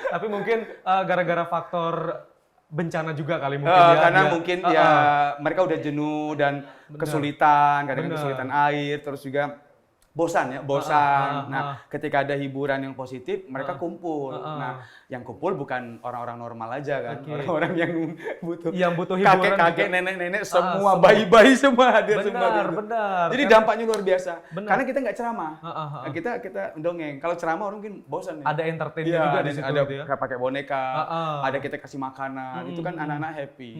Tapi mungkin gara-gara faktor bencana juga kali mungkin ya. Karena dia- mungkin ya mereka udah jenuh dan kesulitan, kadang Bener. kesulitan air, terus juga bosan ya, bosan. Nah, ketika ada hiburan yang positif, mereka kumpul. Nah, yang kumpul bukan orang-orang normal aja kan, Oke. orang-orang yang butuh Yang butuh hiburan kakek-kakek, juga. nenek-nenek, semua. semua bayi-bayi semua hadir semua. Benar, gitu. benar. Jadi Kan dampaknya luar biasa. Benar. Karena kita nggak ceramah. Heeh. Nah, kita dongeng. Kalau ceramah orang mungkin bosan ya. ada entertainnya Iya, juga ada, di situ ada gitu ya. pakai boneka, Heeh. ada kita kasih makanan. Itu kan anak-anak happy.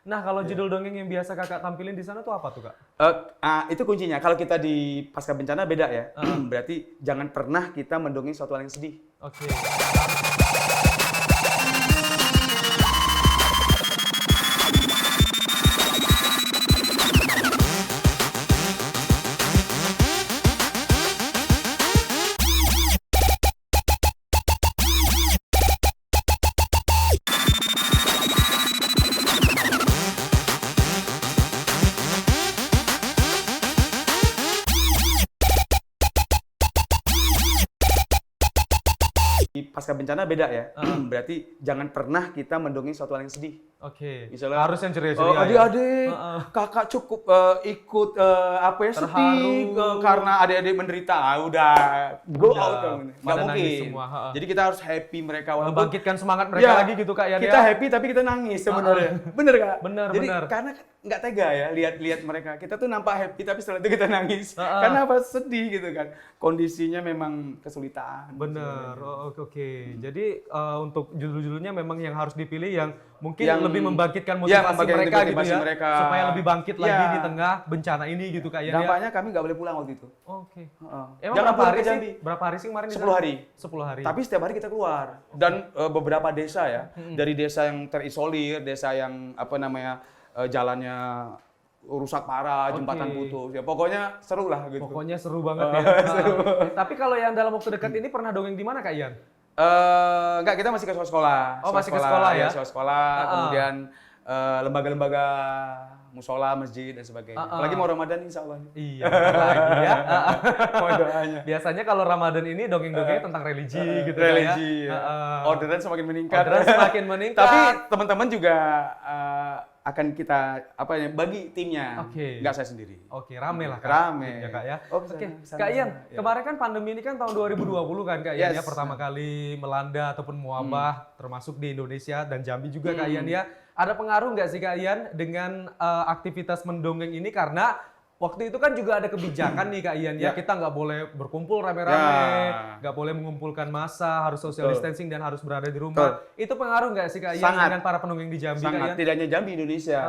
Nah, kalau judul dongeng yang biasa Kakak tampilin di sana tuh apa tuh, Kak? Itu kuncinya. Kalau kita di pasca bencana beda ya. Berarti jangan pernah kita mendongeng suatu hal yang sedih. Oke. Di pasca bencana beda ya. Berarti jangan pernah kita mendongeng suatu hal yang sedih. Oke. Misalnya, Harus yang ceria-ceria ya. adik-adik, kakak cukup ikut apa ya, sedih Terharu. karena adik-adik menderita. Udah go Udah, out kamu. Nggak pada nangis mungkin. semua, Jadi kita harus happy mereka walaupun Membangkitkan semangat mereka Ya, lagi gitu, Kak Ian kita ya. happy tapi kita nangis sebenarnya. Bener Kak? Bener, Jadi bener. karena kan nggak tega ya lihat mereka. Kita tuh nampak happy tapi setelah itu kita nangis. Karena apa? Sedih gitu kan. Kondisinya memang kesulitan. Bener, oh, oke. Jadi untuk judul-judulnya memang yang harus dipilih yang mungkin Yang- lebih membangkitkan Ya, motivasi membangkitkan mereka gitu motivasi ya, mereka. supaya lebih bangkit lagi Ya. di tengah bencana ini gitu Kak Ian ya. Dampaknya kami nggak boleh pulang waktu itu. Oke. Heeh. Emang Jangan berapa pulang hari ke sih? Jambi. Berapa hari sih kemarin di 10 sana? hari. 10 hari. Tapi setiap hari kita keluar dan beberapa desa ya, dari desa yang terisolir, desa yang apa namanya jalannya rusak parah, jembatan putus, ya pokoknya seru lah gitu. Pokoknya seru banget ya. Tapi kalau yang dalam waktu dekat ini pernah dongeng di mana Kak Ian? Enggak, kita masih ke sekolah. Oh, masih ke sekolah ya? Sekolah, kemudian lembaga-lembaga musola, masjid dan sebagainya. Apalagi mau Ramadan insya Allah. Iya, lagi ya. Mau doanya. Biasanya kalau Ramadan ini dongeng-dongeng tentang religi gitu Religi. Kak ya. Ya. Orderan semakin meningkat. Orderan semakin meningkat. Tapi teman-teman juga akan kita apa ya bagi timnya. Oke. Nggak saya sendiri. Oke, rame lah Kak. Rame. Ya Kak ya. Oh, Oke, bisa, Kak Ian, ya. kemarin kan pandemi ini kan tahun 2020 kan Kak Ian ya, Yes. pertama kali melanda ataupun mewabah termasuk di Indonesia dan Jambi juga Kak Ian ya. Ada pengaruh nggak sih Kak Ian dengan aktivitas mendongeng ini karena waktu itu kan juga ada kebijakan nih Kak Ian ya, kita nggak boleh berkumpul rame-rame, nggak boleh mengumpulkan massa, harus social distancing dan harus berada di rumah. Itu pengaruh nggak sih Kak Ian Sangat. dengan para pendongeng di Jambi Kak Sangat. Ian? Tidak hanya Jambi, Indonesia.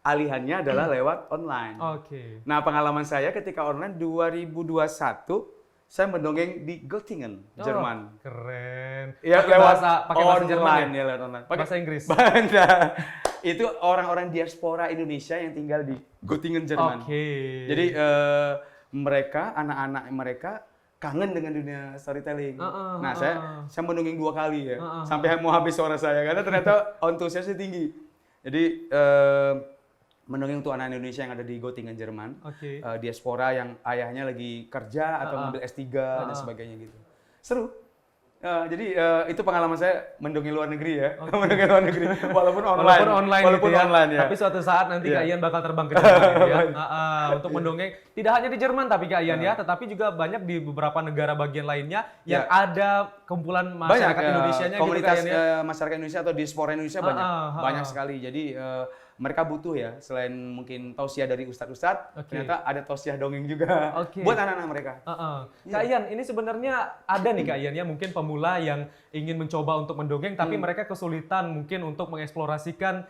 Alihannya adalah lewat online. Oke. Nah, pengalaman saya ketika online 2021, saya mendongeng di Göttingen, Jerman. Keren. Ya, pakai bahasa Jerman online, ya? ya, lewat online. Bahasa Inggris. Nah, itu orang-orang diaspora Indonesia yang tinggal di Göttingen, Jerman. Oke. Jadi mereka, anak-anak mereka kangen dengan dunia storytelling. Nah, saya mendongeng 2 kali ya, sampai mau habis suara saya karena ternyata antusiasnya tinggi. Jadi mendongeng untuk anak Indonesia yang ada di Göttingen, Jerman. Oke. Diaspora yang ayahnya lagi kerja atau ngambil S3 dan sebagainya gitu. Seru. Jadi itu pengalaman saya mendongeng luar negeri ya. Mendongeng luar negeri walaupun online. Walaupun online, Walaupun gitu ya. online ya. Tapi suatu saat nanti Iya. Kak Ian bakal terbang ke Jerman gitu ya. Untuk mendongeng tidak hanya di Jerman tapi Kak Ian ya, tetapi juga banyak di beberapa negara bagian lainnya yang ada kumpulan masyarakat Indonesianya gitu komunitas Kak Ian ya. masyarakat Indonesia atau diaspora Indonesia banyak. Banyak sekali. Jadi mereka butuh ya, selain mungkin tausiah dari ustadz-ustadz, ternyata ada tausiah dongeng juga buat anak-anak mereka. Kak Ian, ini sebenarnya ada nih Kak Ian ya, mungkin pemula yang ingin mencoba untuk mendongeng, tapi mereka kesulitan mungkin untuk mengeksplorasikan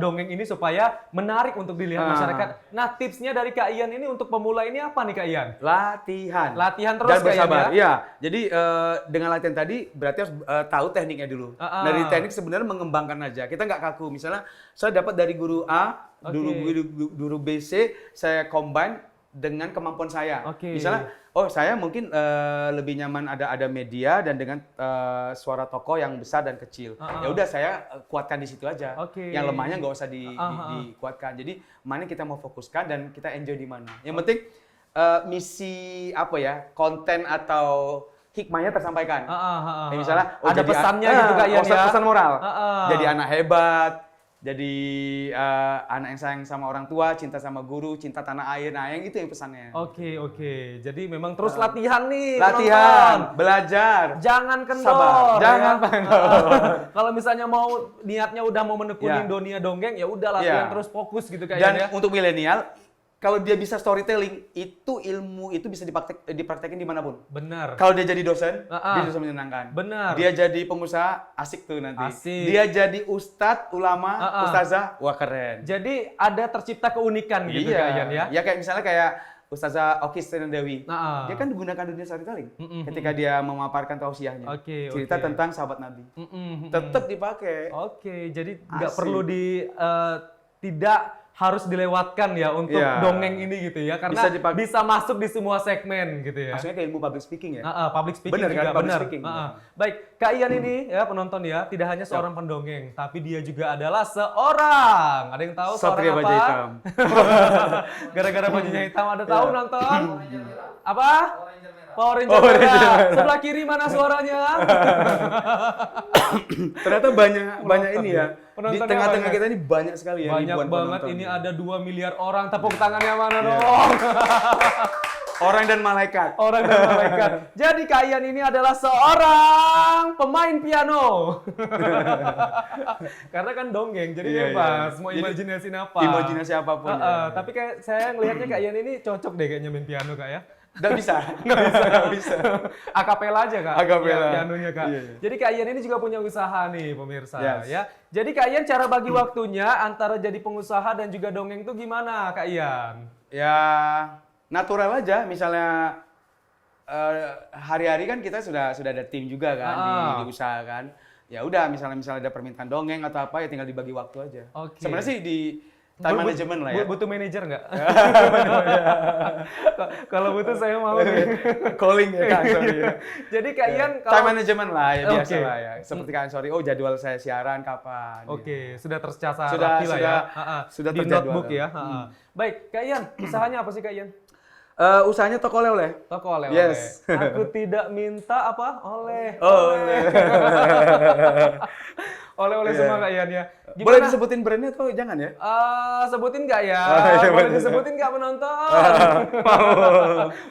dongeng ini supaya menarik untuk dilihat masyarakat. Nah, tipsnya dari Kak Ian ini untuk pemula ini apa nih Kak Ian? Latihan. Latihan terus dan Kak Ian bersabar. ya? Iya. Jadi dengan latihan tadi berarti harus tahu tekniknya dulu. Dari teknik sebenarnya mengembangkan aja. Kita nggak kaku. Misalnya saya dapat dari guru A, guru B, C, saya combine dengan kemampuan saya. Misalnya, saya mungkin lebih nyaman ada media dan dengan suara tokoh yang besar dan kecil. Ya udah saya kuatkan di situ aja. Yang lemahnya nggak usah dikuatkan. Jadi mana kita mau fokuskan dan kita enjoy di mana. Yang penting misi konten atau hikmahnya tersampaikan. Misalnya ada jadi pesannya gitu Kak Ian ya. Pesan moral. Jadi anak hebat. Jadi anak yang sayang sama orang tua, cinta sama guru, cinta tanah air. Nah, yang itu yang pesannya. Oke. Jadi memang terus latihan nih. Latihan, belajar. Jangan kendor. Sabar. Jangan kendor. Kalau misalnya niatnya udah mau menekuni dunia dongeng, ya udah latihan terus fokus gitu Kak Ian ya. Dan untuk milenial, kalau dia bisa storytelling, itu ilmu itu bisa dipraktekin dimanapun. Benar. Kalau dia jadi dosen, dia bisa menyenangkan. Benar. Dia jadi pengusaha, asik tuh nanti. Asik. Dia jadi ustadz, ulama, ustazah, wah keren. Jadi ada tercipta keunikan gitu Kak Ian ya. Ya kayak misalnya Ustazah Oki Dewi. Dia kan menggunakan dunia storytelling ketika dia memaparkan tausiahnya. Cerita tentang sahabat Nabi. Tetap dipakai. Jadi nggak perlu tidak harus dilewatkan ya untuk dongeng ini gitu ya, karena bisa masuk di semua segmen gitu ya. Maksudnya kayak ilmu public speaking ya? Public speaking bener, juga, kan? Public benar. Speaking. Baik, Kak Ian ini ya penonton ya, tidak hanya seorang pendongeng, tapi dia juga adalah seorang, ada yang tahu Satria seorang Baja apa? Hitam. Gara-gara bajunya hitam, ada tahu nonton? Apa? Power Ranger merah. Sebelah kiri mana suaranya? Ternyata banyak ini ya. Di Penontonnya tengah-tengah banyak. kita ini banyak sekali ya. Banyak ribuan banget, penonton. ini ada 2 miliar orang, tepuk tangannya mana dong? Orang dan malaikat. Orang dan malaikat. Jadi Kak Ian ini adalah seorang pemain piano. Karena kan dongeng, jadi bebas mau imajinasi apa. Imajinasi apapun. Tapi kayak saya ngelihatnya Kak Ian ini cocok deh kayaknya main piano Kak ya. Nggak bisa. Akapela aja Kak. Akapela. Pianonya Kak. Jadi Kak Ian ini juga punya usaha nih pemirsa ya. Jadi Kak Ian cara bagi waktunya antara jadi pengusaha dan juga dongeng tuh gimana Kak Ian? Ya natural aja, misalnya hari-hari kan kita sudah ada tim juga kan di usaha kan. Ya udah misalnya ada permintaan dongeng atau apa ya tinggal dibagi waktu aja. Sebenarnya sih di time management lah ya. Butuh manajer nggak? Kalau butuh saya mau nih. Calling ya Kak, sorry ya. Jadi Kak Ian kalau time management lah ya biasa lah ya. Seperti Kak sorry, jadwal saya siaran kapan. Sudah tercatat Sudah rapi lah ya. Sudah di terjadwal. notebook ya. Baik, Kak Ian, usahanya apa sih Kak Ian? Usahanya toko oleh-oleh. Toko oleh-oleh. Yes. Aku tidak minta apa? Oleh. Oleh-oleh semua Kak Ian ya. Gimana? Boleh disebutin brandnya atau jangan ya? Sebutin nggak ya? iya, Boleh boleh. disebutin nggak penonton?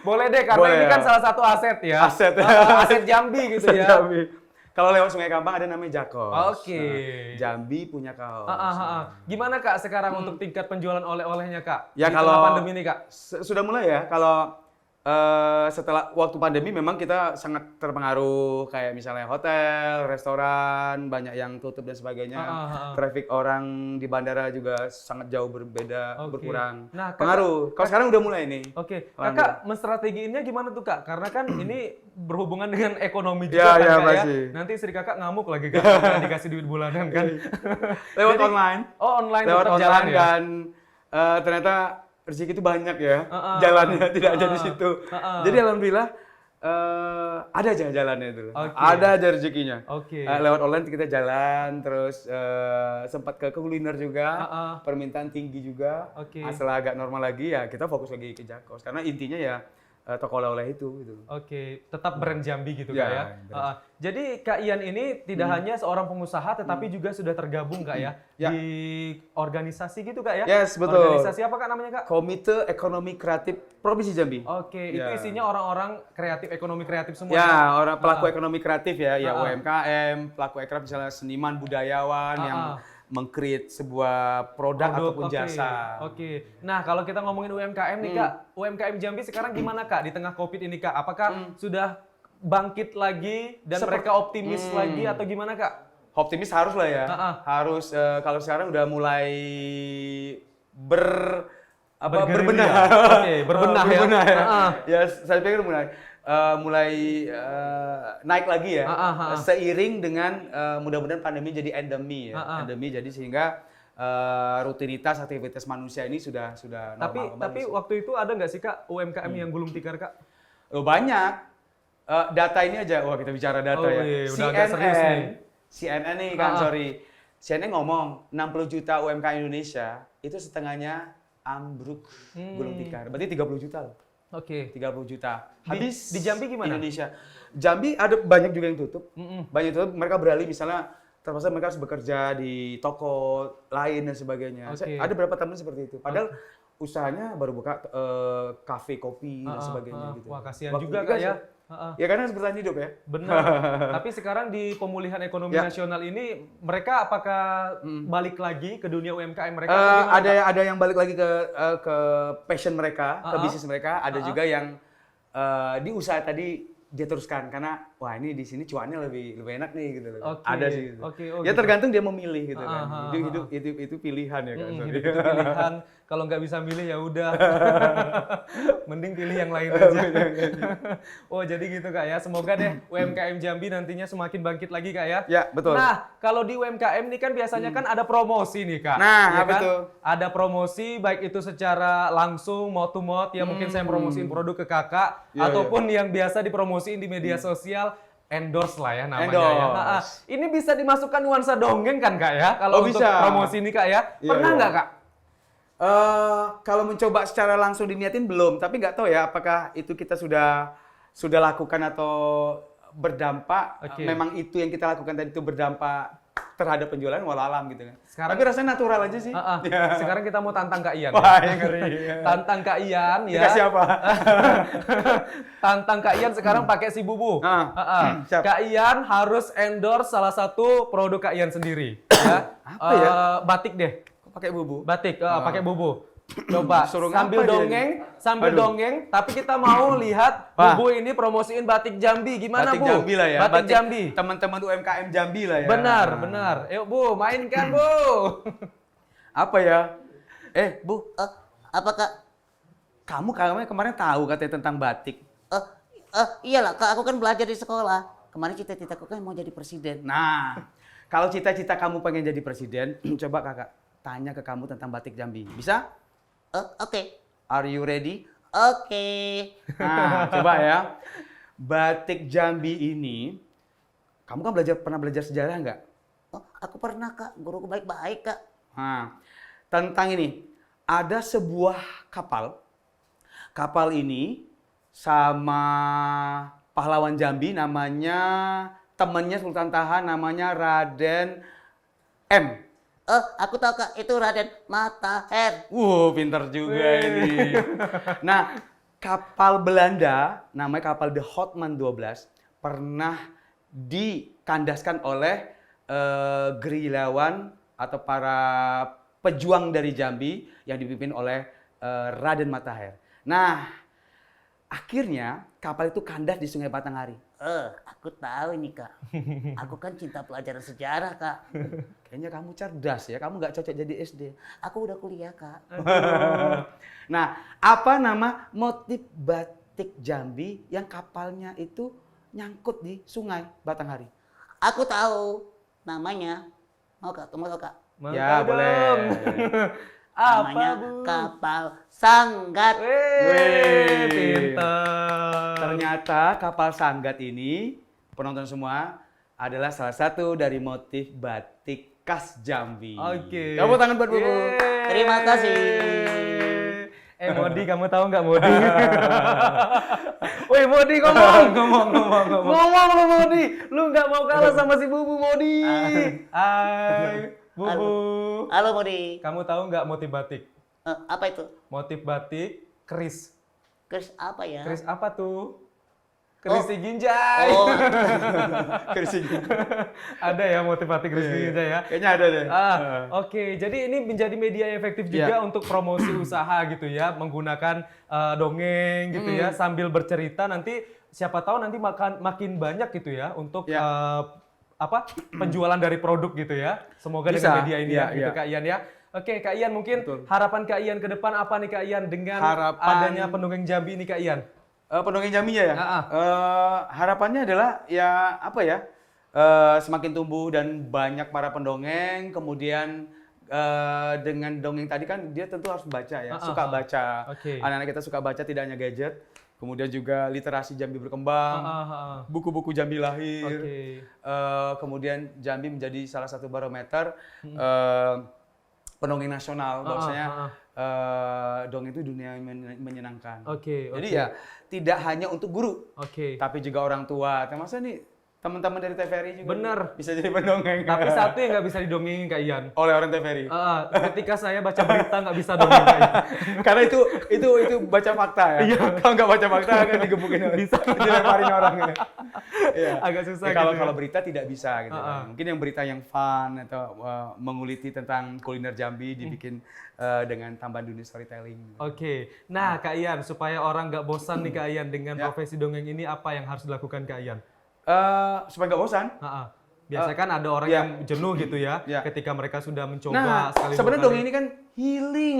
Boleh deh, karena Boleh, ini kan ya. salah satu aset ya. Aset. Aset Jambi gitu ya. Jambi. Kalau lewat Sungai Kampang ada namanya Jakos. Oke. Jambi punya kaos. Gimana Kak sekarang untuk tingkat penjualan oleh-olehnya Kak? Ya Di kalau tengah pandemi ini Kak. Sudah mulai ya. Kalau setelah waktu pandemi memang kita sangat terpengaruh, kayak misalnya hotel, restoran, banyak yang tutup dan sebagainya. Traffic orang di bandara juga sangat jauh berbeda, berkurang. Nah, pengaruh. Kalau sekarang udah mulai nih. Kakak menstrategiinnya gimana tuh Kak? Karena kan ini berhubungan dengan ekonomi juga kan Kak ya. Nanti istri Kakak ngamuk lagi kan, nggak dikasih duit bulanan kan. Lewat online. Online Lewat tetap online jalan ya? dan ternyata rezeki itu banyak ya, jalannya tidak ada di situ. Jadi alhamdulillah ada aja jalannya itu, ada aja rezekinya. Lewat online kita jalan, terus sempat ke kuliner juga, permintaan tinggi juga. Setelah agak normal lagi ya kita fokus lagi ke Jakos, karena intinya ya toko oleh-oleh itu. Gitu. Tetap brand Jambi gitu Ya, Kak ya. Jadi Kak Ian ini tidak hanya seorang pengusaha, tetapi juga sudah tergabung Kak ya, di organisasi gitu Kak ya? Yes, betul. Organisasi apa Kak namanya Kak? Komite Ekonomi Kreatif Provinsi Jambi. Itu isinya orang-orang kreatif, ekonomi kreatif semua. Ya, orang pelaku ekonomi kreatif ya, UMKM, pelaku ekonomi misalnya seniman, budayawan yang meng-create sebuah produk ataupun jasa. Nah, kalau kita ngomongin UMKM nih Kak, UMKM Jambi sekarang gimana Kak di tengah Covid ini Kak? Apakah sudah bangkit lagi dan mereka optimis lagi atau gimana Kak? optimis harus lah ya. Harus kalau sekarang udah mulai Bergerilya. berbenah. Oke, berbenah ya. Ya, saya pikir mulai naik lagi ya. Seiring dengan mudah-mudahan pandemi jadi endemi ya. Endemi jadi sehingga rutinitas aktivitas manusia ini sudah normal. Tapi waktu itu ada nggak sih Kak UMKM yang gulung tikar Kak? Oh, banyak. Data ini aja, wah kita bicara data ya. Iya, udah agak serius nih. CNN nih kan, sorry. CNN ngomong 60 juta UMKM Indonesia, itu setengahnya ambruk gulung tikar. Berarti 30 juta loh. Oke. 30 juta. Habis di Jambi gimana? Indonesia. Jambi ada banyak juga yang tutup. Banyak tutup, mereka beralih misalnya terpaksa mereka harus bekerja di toko lain dan sebagainya. Oke. Ada beberapa teman seperti itu. Padahal usahanya baru buka kafe, kopi dan sebagainya gitu. Wah, kasihan juga Kak ya. Ya karena harus bertahan hidup ya. Benar. Tapi sekarang di pemulihan ekonomi nasional ini mereka apakah balik lagi ke dunia UMKM mereka? Ada yang balik lagi ke passion mereka, ke bisnis mereka. Ada juga yang di usaha tadi dia teruskan karena wah ini di sini cuannya lebih enak nih gitu loh. Ada sih. Ya tergantung dia memilih gitu kan. Itu pilihan ya kan. Hidup itu pilihan. Kalau nggak bisa milih ya udah. Mending pilih yang lain aja. Oh jadi gitu Kak ya. Semoga deh UMKM Jambi nantinya semakin bangkit lagi Kak ya. Ya betul. Nah kalau di UMKM nih kan biasanya kan ada promosi nih Kak. Nah ya kan? betul. Ada promosi baik itu secara langsung mouth to mouth ya mungkin saya promosiin produk ke Kakak ataupun yang biasa dipromosiin di media sosial. Endorse lah ya namanya ya. Ini bisa dimasukkan nuansa dongeng kan Kak ya? Kalau untuk promosi ini Kak ya. Pernah nggak Kak? Kalau mencoba secara langsung diniatin belum, tapi nggak tahu ya apakah itu kita sudah lakukan atau berdampak. Memang itu yang kita lakukan tadi itu berdampak terhadap penjualan walau alam gitu kan. Tapi rasanya natural aja sih. Sekarang kita mau tantang Kak Ian. Wah, ya. Ngeri. Tantang Kak Ian ya. Dikasih apa? Tantang Kak Ian sekarang pakai si Bubu. Kak Ian harus endorse salah satu produk Kak Ian sendiri. Ya. Apa ya? Batik deh. Pakai bubu. Batik, pakai Bubu. Coba Suruh sambil dongeng, tapi kita mau lihat Bubu ini promosiin batik Jambi gimana batik Bu? Jambi lah ya. Batik Jambi. Teman-teman UMKM Jambi lah ya. Benar. Yuk Bu, mainkan Bu. Apa ya? Bu, Apakah? kamu kemarin tahu katanya tentang batik. Iyalah Kak, aku kan belajar di sekolah. Kemarin cita-citaku kan mau jadi presiden. Nah, kalau cita-cita kamu pengen jadi presiden, coba kakak tanya ke kamu tentang batik Jambi. Bisa? Oke. Are you ready? Oke. Nah, coba ya. Batik Jambi ini, kamu kan pernah belajar sejarah nggak? Oh, aku pernah Kak, guruku baik-baik Kak. Nah, tentang ini, ada sebuah kapal. Kapal ini sama pahlawan Jambi namanya, temannya Sultan Tahan namanya Raden M. Aku tahu Kak, itu Raden Matahir. Pinter juga ini. Nah, kapal Belanda, namanya kapal The Hotman 12, pernah dikandaskan oleh gerilyawan atau para pejuang dari Jambi yang dipimpin oleh Raden Matahir. Nah, akhirnya kapal itu kandas di Sungai Batanghari. Aku tahu ini Kak. Aku kan cinta pelajaran sejarah Kak. Kayaknya kamu cerdas ya, kamu nggak cocok jadi SD. Aku udah kuliah Kak. Nah, apa nama motif batik Jambi yang kapalnya itu nyangkut di Sungai Batanghari? Aku tahu namanya. Mau Kak? Kamu tahu Kak? Ya, boleh. Namanya kapal Sanggat. Pinter. Ternyata kapal Sanggat ini, penonton semua, adalah salah satu dari motif batik khas Jambi. Oke. Kamu tangan buat Bubu. Terima kasih. Modi, kamu tahu nggak Modi? Woi Modi, ngomong lu Modi. Lu nggak mau kalah sama si Bubu Modi. Hai, Bubu. Halo Modi. Kamu tahu nggak motif batik? Apa itu? Motif batik keris. Keris apa ya? Keris apa tuh? Keris Ginjai. Keris Ada ya motif batik keris Ginjai ya? Kayaknya ada deh. Oke. Jadi ini menjadi media yang efektif juga untuk promosi usaha gitu ya, menggunakan dongeng gitu ya, sambil bercerita nanti siapa tahu nanti makin banyak gitu ya untuk penjualan dari produk gitu ya. Semoga Bisa, dengan media ini iya, ya, gitu iya. Kak Ian ya. Oke, Kak Ian mungkin harapan Kak Ian ke depan apa nih Kak Ian dengan adanya pendongeng Jambi ini Kak Ian? Pendongeng Jambinya ya. Harapannya adalah ya apa ya? Semakin tumbuh dan banyak para pendongeng, kemudian dengan dongeng tadi kan dia tentu harus baca ya, suka baca. Anak-anak kita suka baca, tidak hanya gadget. Kemudian juga literasi Jambi berkembang, buku-buku Jambi lahir. Kemudian Jambi menjadi salah satu barometer pendongeng nasional. Bahwasanya dongeng itu dunia yang menyenangkan. Jadi ya tidak hanya untuk guru, tapi juga orang tua. Termasuk nih teman-teman dari TVRI juga bisa jadi pendongeng. Tapi satu yang nggak bisa didongengin Kak Ian. Oleh orang TVRI. Ketika saya baca berita nggak bisa dongeng Kak Ian. Karena itu baca fakta ya. Kalau nggak baca fakta akan digebukin bisa dilemparin orang. Ya. Agak susah Kalau berita tidak bisa gitu. Mungkin yang berita yang fun atau menguliti tentang kuliner Jambi dibikin dengan tambahan dunia storytelling. Nah Kak Ian, supaya orang nggak bosan nih Kak Ian dengan profesi dongeng ini, apa yang harus dilakukan Kak Ian? Supaya nggak bosan. Biasanya kan ada orang yang jenuh gitu ya, ketika mereka sudah mencoba sekali. Sebenarnya dongeng ini kan healing.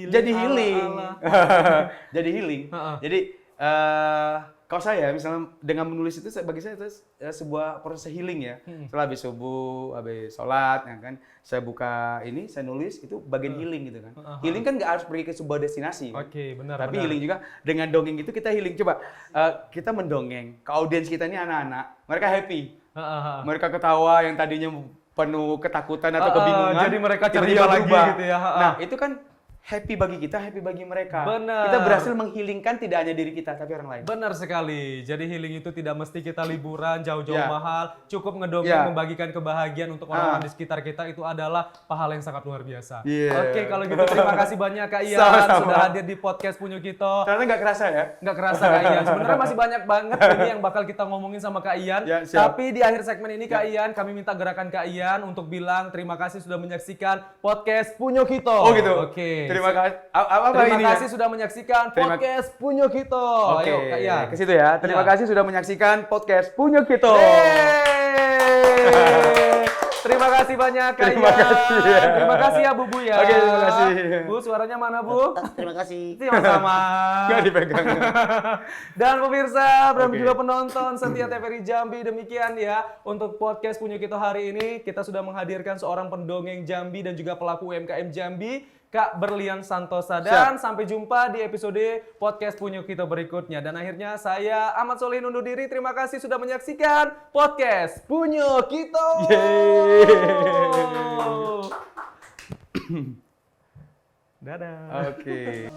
Jadi healing. Jadi healing. Jadi kalau saya misalnya dengan menulis itu bagi saya itu sebuah proses healing ya. Setelah habis subuh, habis sholat, ya kan, saya buka ini, saya nulis, itu bagian healing gitu kan. Healing kan nggak harus pergi ke sebuah destinasi. Benar. Tapi healing juga dengan dongeng itu kita healing. Coba kita mendongeng ke audiens kita ini anak-anak, mereka happy, mereka ketawa yang tadinya penuh ketakutan atau kebingungan. Jadi mereka ceria lagi gitu ya. Nah itu kan happy bagi kita, happy bagi mereka. Benar. Kita berhasil menghilingkan tidak hanya diri kita, tapi orang lain. Benar sekali. Jadi healing itu tidak mesti kita liburan jauh-jauh mahal. Cukup ngedongeng, membagikan kebahagiaan untuk orang-orang di sekitar kita. Itu adalah pahala yang sangat luar biasa. Oke, kalau gitu terima kasih banyak Kak Ian sudah hadir di podcast Punyo Kito. Ternyata nggak kerasa ya? Nggak kerasa Kak Ian. Sebenarnya masih banyak banget ini yang bakal kita ngomongin sama Kak Ian. Tapi di akhir segmen ini Kak Ian, kami minta gerakan Kak Ian untuk bilang terima kasih sudah menyaksikan podcast Punyo Kito. Oh gitu? Terima kasih. Terima kasih sudah menyaksikan podcast Punyo Kito. Ayo Kak Ian. Ke situ ya. Terima kasih sudah menyaksikan podcast Punyo Kito. Terima kasih banyak Kak Ian. Terima kasih ya Bu ya. Oke, terima kasih. Bu, suaranya mana Bu? Terima kasih. Sama-sama. Nggak dipegang. Dan pemirsa dan juga penonton setia TVRI Jambi, demikian ya untuk podcast Punyo Kito hari ini. Kita sudah menghadirkan seorang pendongeng Jambi dan juga pelaku UMKM Jambi, Kak Berlian Santosa. Dan sampai jumpa di episode podcast Punyo Kito berikutnya. Dan akhirnya saya Ahmad Solihin undur diri. Terima kasih sudah menyaksikan podcast Punyo Kito. Dadah. Oke.